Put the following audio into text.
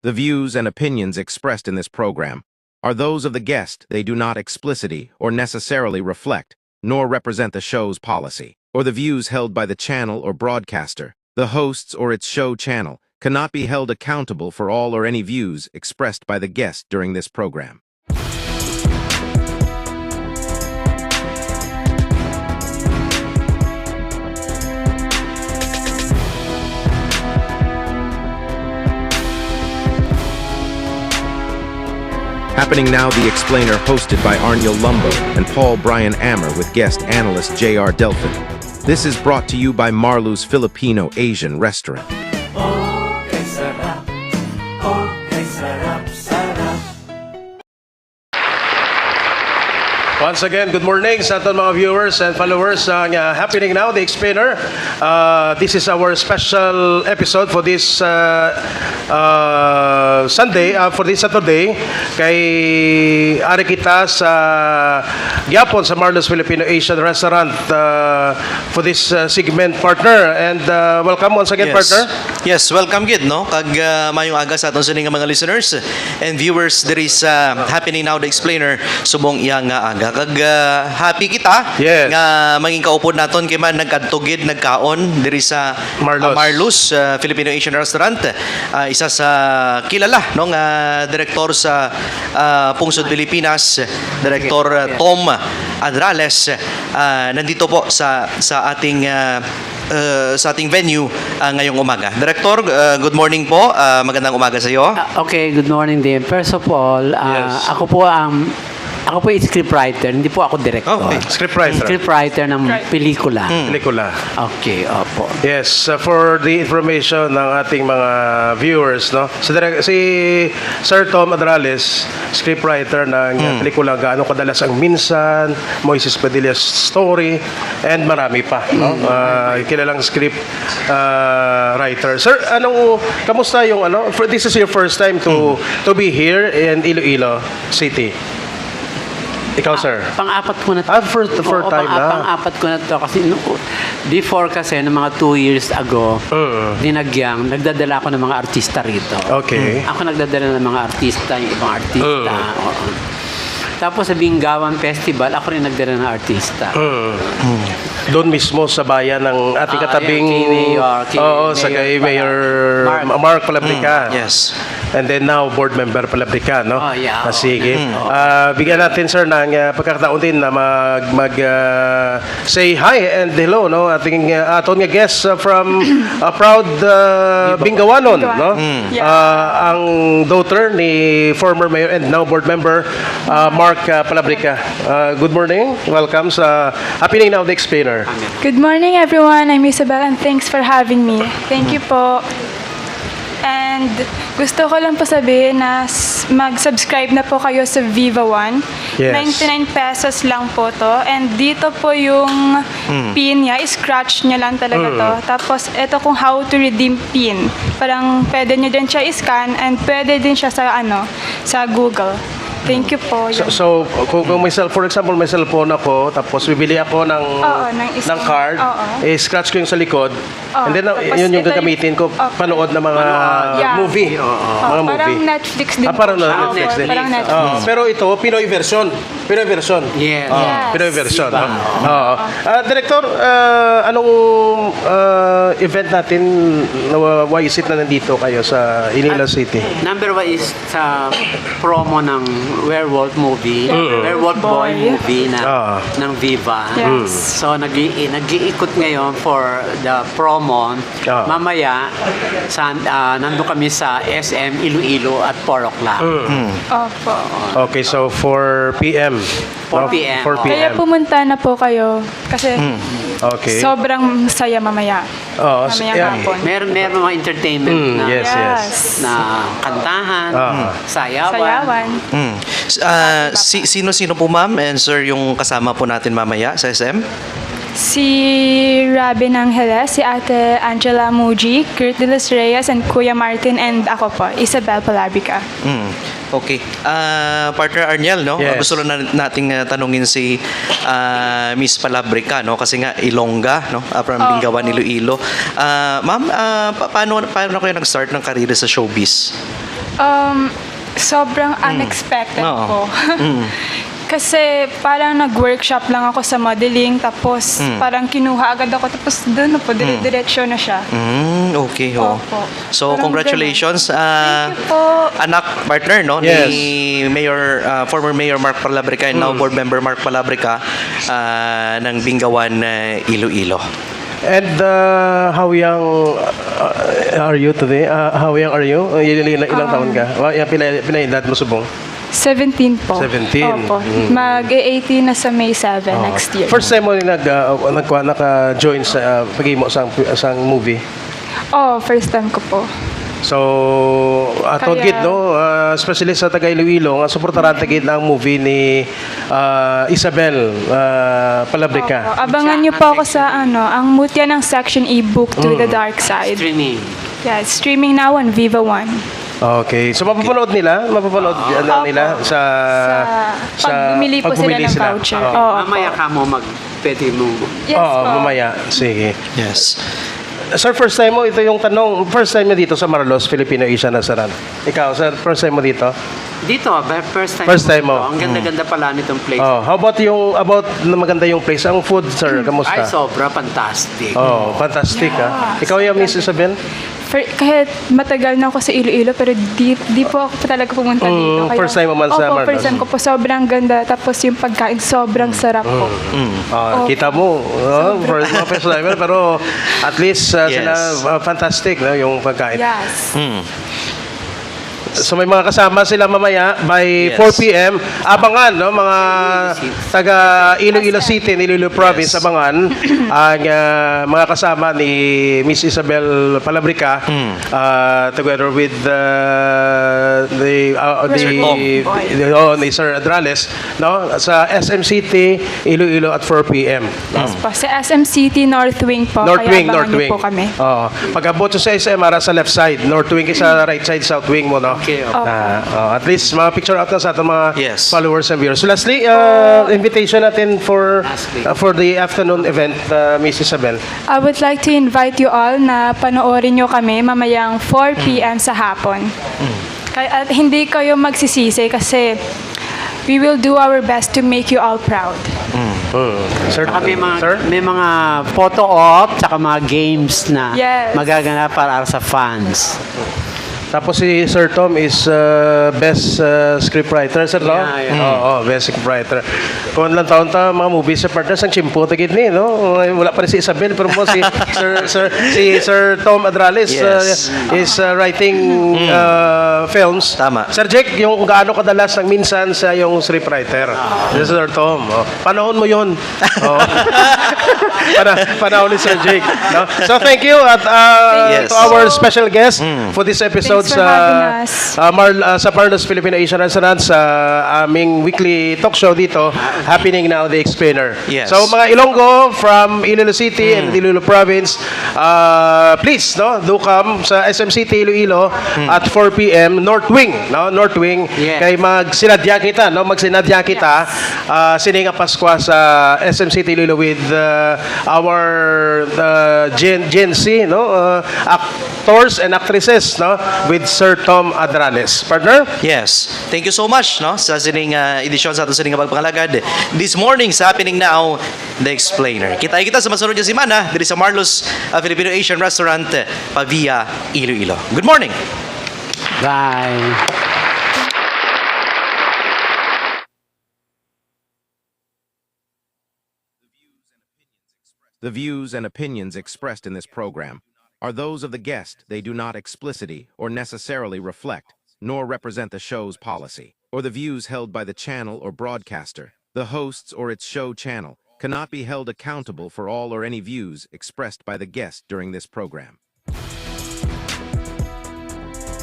The views and opinions expressed in this program are those of the guest. They do not explicitly or necessarily reflect, nor represent the show's policy, or the views held by the channel or broadcaster. The hosts or its show channel cannot be held accountable for all or any views expressed by the guest during this program. Happening now, The Explainer, hosted by Arniel Lumbo and Paul Brian Ammer with guest analyst J.R. Delphin. This is brought to you by Marlu's Filipino Asian Restaurant. Once again, good morning sa ating mga viewers and followers ng Happening Now, The Explainer. This is our special episode for this Sunday, for this Saturday. Kay ari kita sa Gyapon sa Marlo's Filipino Asian Restaurant for this segment, partner. And welcome once again, partner. Yes, welcome gid, no? Kag mayong aga sa aton sa mga listeners and viewers. There is Happening Now, The Explainer, subong iya nga aga. Kag happy kita nga manging kaupod naton kay man nagkadtugid nagkaon diri sa Marlo's Filipino Asian Restaurant. Isa sa kilala no nga direktor sa Pungsod Pilipinas, Direktor Tom Adrales, nandito po sa ating venue ngayong umaga. Director, good morning po. Magandang umaga sa iyo. Okay, good morning din. First of all, ako po yung scriptwriter, hindi po ako director. Okay, Scriptwriter ng pelikula. Pelikula. Okay, opo. Yes, for the information ng ating mga viewers, no? Si Sir Tom Adrales, scriptwriter ng pelikula Gaano Kadalas ang Minsan, Moises Padillas Story, and marami pa, no? Kilalang script writer. Sir, kamusta yung this is your first time to be here in Iloilo City? Ikaw, sir? Pang-apat ko na to. The first time na. Pang-apat ko na to kasi before kasi, ng mga 2 years ago, nagdadala ako ng mga artista rito. Okay. Ako nagdadala ng mga artista, yung ibang artista. Tapos sa Bingawan Festival, ako rin nagdala ng artista. Doon mismo sa bayan ng ating katabing kay Mayor Mark Palabrica. Yes. And then now board member Palabrica, no? Oh, yeah. Sige. Bigyan natin, sir, ng pagkakataon din na mag say hi and hello, no? Aton nga guest from proud Bingawanon, no? Ang daughter ni former mayor and now board member Mark Palabrica. Good morning. Welcome sa Happening Now, The Explainer. Good morning, everyone. I'm Isabel and thanks for having me. Thank you po. And gusto ko lang po sabihin na mag-subscribe na po kayo sa Viva One. Yes. 99 pesos lang po to. And dito po yung pin niya, scratch niya lang talaga to. Tapos ito kung how to redeem pin. Parang pwede niyo din siya i-scan and pwede din siya sa Google. Thank you po. So kung for example, may cellphone ako, tapos bibili ako ng card, scratch ko yung sa likod, and then yun yung gagamitin ko, panood ng mga movie. Mga movie. Parang Netflix din. Parang Netflix din. Parang Netflix. Pero ito, Pinoy version. Yes. Pinoy version. Director, anong event natin, why is it na nandito kayo sa Iloilo City? Number 1 is sa promo ng Werewolf movie, Werewolf Boy movie ng Viva. Yes. So nag-iikot ngayon for the promo. Mamaya nandun kami sa SM Iloilo at 4 o'clock. Opo. Okay, so 4 p.m. 4 p.m. 4 p.m. Kaya pumunta na po kayo kasi Okay. sobrang saya mamaya. Mamayang hapon. Meron mga entertainment na Yes. na kantahan, sayawan. Sino-sino po, ma'am and sir, yung kasama po natin mamaya sa SM? Si Robin Angeles, si Ate Angela Muji, Kurt De Los Reyes, and Kuya Martin, and ako po, Isabel Palabrica. Okay. Partner Arniel, no? Yes. Gusto lang nating tanungin si Miss Palabrica, no? Kasi nga Ilongga, no? From Bingawan, Iloilo. Ma'am, paano kayo nag-start ng karera sa showbiz? Sobrang unexpected Oo. po. Kasi parang nag-workshop lang ako sa modeling, tapos parang kinuha agad ako, tapos doon na po, dire-diretso na siya. Okay, oh. Opo. So, Parang congratulations, Thank you po. anak partner, no? Yes. Ni Mayor, former Mayor Mark Palabrica and now Board Member Mark Palabrica ng Bingawan, Iloilo. And how young are you today? How young are you? Ilang taon ka? Pinaedad mo subong? 17 po. 17. Opo. Mag-18 na sa May 7 next year. First time mo naka-join sa pag-imo sa movie? First time ko po. So, atong Kaya- gid no, especially sa taga Iloilo, nga suportaran gid ang movie ni Isabel Palabrica. Abangan niyo po ako sa ang mutya ng Section E-book to the Dark Side. Streaming. Yeah, it's streaming now on Viva One. Okay. So mapapanood nila nila sa Pag bumili po sila ng voucher. Oo, Mamaya ka mo pwede mo. Yes Oo, po. mamaya. Sige. Yes. Sir, first time mo, ito yung tanong, first time mo dito sa Marlos, Filipino Asian Restaurant. Ikaw, sir, first time mo dito? Dito, first time. First time ko mo. dito. Ang ganda-ganda pala nitong place. Oh, how about na maganda yung place? Ang food, sir, kamusta? Ay, sobra fantastic. Oh, fantastic ah. Yes. Ikaw yung Miss Isabel? Kahit matagal na ako sa Iloilo, pero di po ako talaga pumunta dito. first time mo man sa Opo, Marlos. first time ko po. Sobrang ganda. Tapos yung pagkain, sobrang sarap po. Kita mo, first timer, pero at least Yes. sila fantastic no, yung pagkain. Yes. So may mga kasama sila mamaya by Yes. 4 p.m. Abangan, no, mga taga Iloilo City, Iloilo Province, Yes. abangan ang mga kasama ni Miss Isabel Palabrica together with ni Sir Adrales, no, sa SM City, Iloilo at 4 p.m. No? Po, sa SM City North Wing po. North kaya Wing, abangan North niyo Wing. po kami. Pag-abot sa SM, ara sa left side. North Wing is sa right side, South Wing mo, no? Okay, okay. At least, mga picture out na sa ating mga Yes. followers and viewers. So lastly, invitation natin for the afternoon event, Miss Isabel. I would like to invite you all na panoorin nyo kami mamayang 4 p.m. sa hapon. At hindi kayo magsisisi kasi we will do our best to make you all proud. Sir, Saka sir? may mga photo op, saka mga games na Yes. magaganap para sa fans. Tapos si Sir Tom is best scriptwriter, Sir Tom? Yeah, yeah. Oo, best scriptwriter. Kung lang taon ta mga movies sa partners ang chimpo tagid ni, no? Wala pa rin si Isabel pero mo si Sir Tom Adrales Yes. is writing films. Tama. Sir Jake, yung gaano kadalas ng minsan sa yung scriptwriter. Si Sir Tom. Panahon mo 'yon. Panahon ni Sir Jake, no? So thank you at Yes. to our special guest for this episode Thanks for having us. sa Marlos Filipino Asian Restaurant sa aming weekly talk show dito, happening now the Explainer. Yes. So mga Ilonggo from Iloilo City and Iloilo Province, please do come sa SM City Iloilo at 4 p.m. North Wing, no? North Wing. Yes. Kay magsinadya kita, no? Magsinadya kita sininga Pasko sa SM City Iloilo with our Gen Z, no? Actors and actresses, no? With Sir Tom Adrales. Partner? Yes. Thank you so much, no, sa sining edisyon sa ato sining pagpangalagad. This morning sa happening now, The Explainer. Kita sa masunod nga semana diri sa Marlos Filipino Asian Restaurant, Pavia, Iloilo. Good morning. Bye. The views and opinions expressed in this program are those of the guest. They do not explicitly or necessarily reflect, nor represent the show's policy, or the views held by the channel or broadcaster. The hosts or its show channel cannot be held accountable for all or any views expressed by the guest during this program.